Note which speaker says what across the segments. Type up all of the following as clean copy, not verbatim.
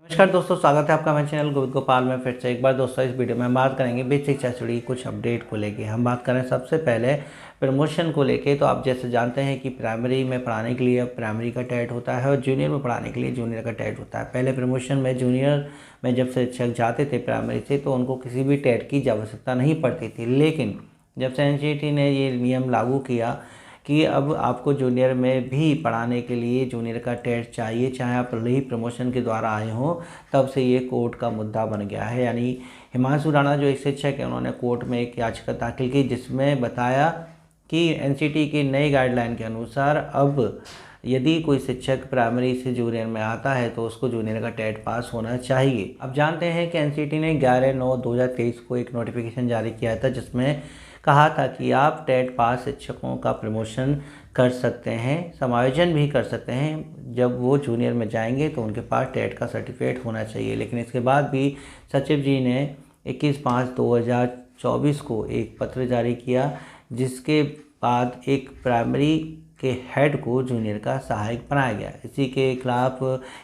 Speaker 1: नमस्कार दोस्तों, स्वागत है आपका मेरे चैनल गोविंद गोपाल में। फिर से एक बार दोस्तों इस वीडियो में हम बात करेंगे बेसिक शिक्षा से जुड़ी कुछ अपडेट को लेके। हम बात करें सबसे पहले प्रमोशन को लेके। तो आप जैसे जानते हैं कि प्राइमरी में पढ़ाने के लिए अब प्राइमरी का टेट होता है और जूनियर में पढ़ाने के लिए जूनियर का टेट होता है। पहले प्रमोशन में जूनियर में जब शिक्षक जाते थे प्राइमरी से तो उनको किसी भी टेट की आवश्यकता नहीं पड़ती थी, लेकिन जब से एनसीईआरटी ने ये नियम लागू किया कि अब आपको जूनियर में भी पढ़ाने के लिए जूनियर का टेस्ट चाहिए, चाहे आप भले ही प्रमोशन के द्वारा आए हों, तब से ये कोर्ट का मुद्दा बन गया है। यानी हिमांशु राणा जो एक शिक्षक है, उन्होंने कोर्ट में एक याचिका दाखिल की जिसमें बताया कि एनसीईआरटी की नई गाइडलाइन के अनुसार अब यदि कोई शिक्षक प्राइमरी से जूनियर में आता है तो उसको जूनियर का टेट पास होना चाहिए। अब जानते हैं कि एनसीईआरटी ने 11/9/2023 को एक नोटिफिकेशन जारी किया था जिसमें कहा था कि आप टेट पास शिक्षकों का प्रमोशन कर सकते हैं, समायोजन भी कर सकते हैं। जब वो जूनियर में जाएंगे तो उनके पास टेट का सर्टिफिकेट होना चाहिए। लेकिन इसके बाद भी सचिव जी ने 21/5/2024 को एक पत्र जारी किया जिसके बाद एक प्राइमरी के हेड को जूनियर का सहायक बनाया गया। इसी के खिलाफ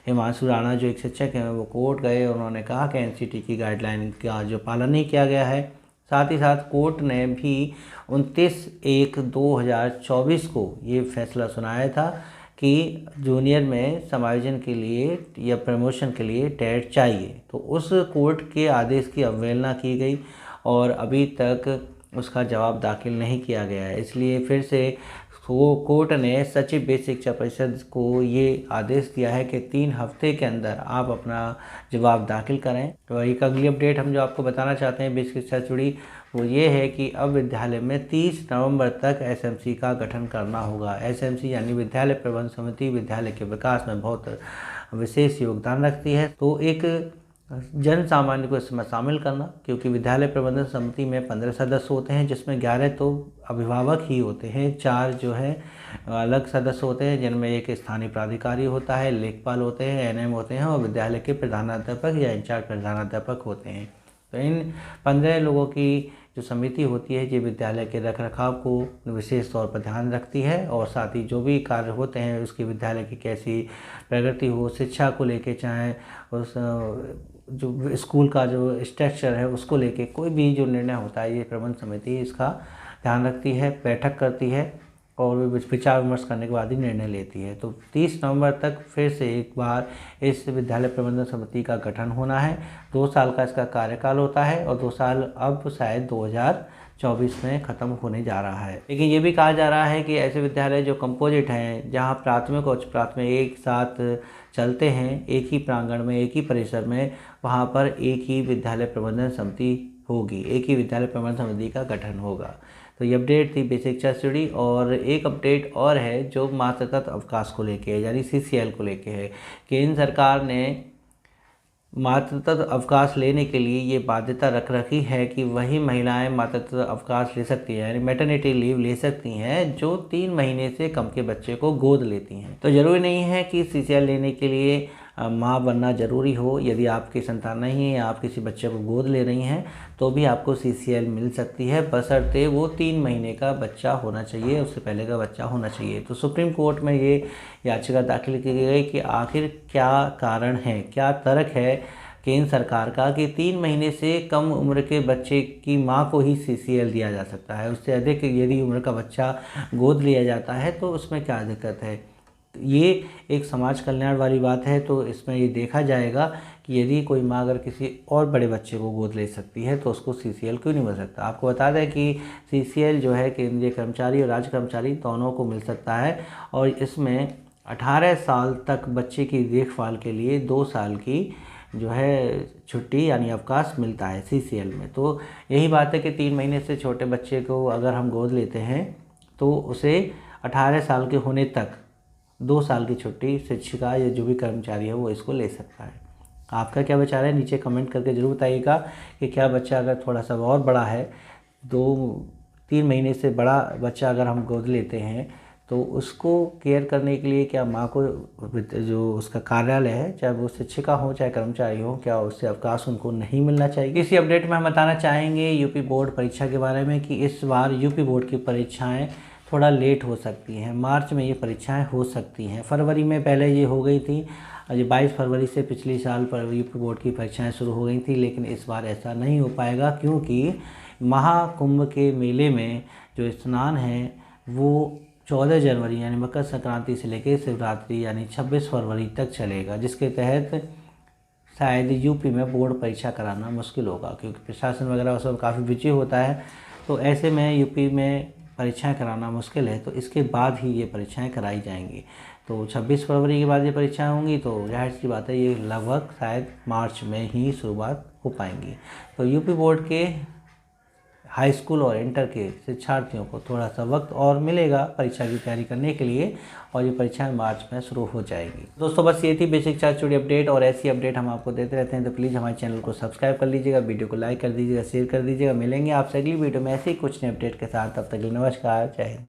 Speaker 1: हिमांशु राणा जो एक शिक्षक हैं वो कोर्ट गए और उन्होंने कहा कि एनसीईआरटी की गाइडलाइन का जो पालन नहीं किया गया है। साथ ही साथ कोर्ट ने भी 29/1/2024 को ये फैसला सुनाया था कि जूनियर में समायोजन के लिए या प्रमोशन के लिए टेट चाहिए। तो उस कोर्ट के आदेश की अवहेलना की गई और अभी तक उसका जवाब दाखिल नहीं किया गया है। इसलिए फिर से कोर्ट ने सचिव बेसिक शिक्षा परिषद को ये आदेश दिया है कि 3 हफ्ते के अंदर आप अपना जवाब दाखिल करें। तो एक अगली अपडेट हम जो आपको बताना चाहते हैं बेसिक शिक्षा से जुड़ी वो ये है कि अब विद्यालय में 30 नवंबर तक एसएमसी का गठन करना होगा। एसएमसी यानी विद्यालय प्रबंध समिति विद्यालय के विकास में बहुत विशेष योगदान रखती है। तो एक जन सामान्य को इसमें शामिल करना, क्योंकि विद्यालय प्रबंधन समिति में 15 सदस्य होते हैं जिसमें 11 तो अभिभावक ही होते हैं, 4 जो है अलग सदस्य होते हैं जिनमें एक स्थानीय प्राधिकारी होता है, लेखपाल होते हैं, एनएम होते हैं और विद्यालय के प्रधानाध्यापक या इंचार्ज प्रधानाध्यापक होते हैं। तो इन 15 लोगों की जो समिति होती है ये विद्यालय के रखरखाव को विशेष तौर पर ध्यान रखती है और साथ ही जो भी कार्य होते हैं उसकी विद्यालय की कैसी प्रगति हो, शिक्षा को लेके, चाहे उस जो स्कूल का जो स्ट्रक्चर है उसको लेके कोई भी जो निर्णय होता है ये प्रबंध समिति इसका ध्यान रखती है, बैठक करती है और विचार विमर्श करने के बाद ही निर्णय लेती है। तो 30 नवंबर तक फिर से एक बार इस विद्यालय प्रबंधन समिति का गठन होना है। 2 साल का इसका कार्यकाल होता है और 2 साल अब शायद 2024 में ख़त्म होने जा रहा है। लेकिन ये भी कहा जा रहा है कि ऐसे विद्यालय जो कंपोजिट हैं, जहाँ प्राथमिक और उच्च प्राथमिक एक साथ चलते हैं, एक ही प्रांगण में, एक ही परिसर में, वहाँ पर एक ही विद्यालय प्रबंधन समिति होगी, एक ही विद्यालय प्रबंधन समिति का गठन होगा। तो ये अपडेट थी बेसिक शिक्षा से जुड़ी। और एक अपडेट और है जो मातृत्व अवकाश को लेके है, यानी सीसीएल को लेके है। केंद्र सरकार ने मातृत्व अवकाश लेने के लिए ये बाध्यता रख रखी है कि वही महिलाएं मातृत्व अवकाश ले सकती हैं, यानी मैटरनिटी लीव ले सकती हैं जो 3 महीने से कम के बच्चे को गोद लेती हैं। तो ज़रूरी नहीं है कि सीसीएल लेने के लिए माँ बनना ज़रूरी हो। यदि आपकी संतान नहीं है या आप किसी बच्चे को गोद ले रही हैं तो भी आपको सीसीएल मिल सकती है, बशर्ते वो 3 महीने का बच्चा होना चाहिए, उससे पहले का बच्चा होना चाहिए। तो सुप्रीम कोर्ट में ये याचिका दाखिल की गई कि आखिर क्या कारण है, क्या तर्क है केंद्र सरकार का कि 3 महीने से कम उम्र के बच्चे की माँ को ही सीसीएल दिया जा सकता है, उससे अधिक यदि उम्र का बच्चा गोद लिया जाता है तो उसमें क्या दिक्कत है। ये एक समाज कल्याण वाली बात है। तो इसमें ये देखा जाएगा कि यदि कोई माँ अगर किसी और बड़े बच्चे को गोद ले सकती है तो उसको सीसीएल क्यों नहीं मिल सकता। आपको बता दें कि सीसीएल जो है केंद्रीय कर्मचारी और राज्य कर्मचारी दोनों को मिल सकता है और इसमें 18 साल तक बच्चे की देखभाल के लिए 2 साल की जो है छुट्टी यानी अवकाश मिलता है सीसीएल में। तो यही बात है कि 3 महीने से छोटे बच्चे को अगर हम गोद लेते हैं तो उसे 18 साल के होने तक 2 साल की छुट्टी शिक्षिका या जो भी कर्मचारी है वो इसको ले सकता है। आपका क्या विचार है नीचे कमेंट करके ज़रूर बताइएगा कि क्या बच्चा अगर थोड़ा सा और बड़ा है, 2-3 महीने से बड़ा बच्चा अगर हम गोद लेते हैं तो उसको केयर करने के लिए क्या माँ को जो उसका कार्यालय है, चाहे वो शिक्षिका हो चाहे कर्मचारी हो, क्या उससे अवकाश उनको नहीं मिलना चाहिए। इसी अपडेट में हम बताना चाहेंगे यूपी बोर्ड परीक्षा के बारे में कि इस बार यूपी बोर्ड की परीक्षाएं थोड़ा लेट हो सकती हैं। मार्च में ये परीक्षाएं हो सकती हैं, फरवरी में पहले ये हो गई थी, ये 22 फरवरी से पिछले साल पर यूपी बोर्ड की परीक्षाएं शुरू हो गई थी, लेकिन इस बार ऐसा नहीं हो पाएगा क्योंकि महाकुंभ के मेले में जो स्नान है वो 14 जनवरी यानी मकर संक्रांति से लेकर शिवरात्रि यानी 26 फरवरी तक चलेगा, जिसके तहत शायद यूपी में बोर्ड परीक्षा कराना मुश्किल होगा क्योंकि प्रशासन वगैरह उस वक्त काफ़ी बिजी होता है। तो ऐसे में यूपी में परीक्षाएं कराना मुश्किल है, तो इसके बाद ही ये परीक्षाएं कराई जाएंगी। तो 26 फरवरी के बाद ये परीक्षाएं होंगी, तो जाहिर सी बात है ये लगभग शायद मार्च में ही शुरुआत हो पाएंगी। तो यूपी बोर्ड के हाई स्कूल और इंटर के शिक्षार्थियों को थोड़ा सा वक्त और मिलेगा परीक्षा की तैयारी करने के लिए, और ये परीक्षाएं मार्च में शुरू हो जाएगी। दोस्तों बस ये थी बेसिक शिक्षा से जुड़ी अपडेट, और ऐसी अपडेट हम आपको देते रहते हैं, तो प्लीज़ हमारे चैनल को सब्सक्राइब कर लीजिएगा, वीडियो को लाइक कर दीजिएगा, शेयर कर दीजिएगा। मिलेंगे आपसे अगली वीडियो में ऐसे ही कुछ नए अपडेट के साथ, तब तक के लिए नमस्कार, जय हिंद।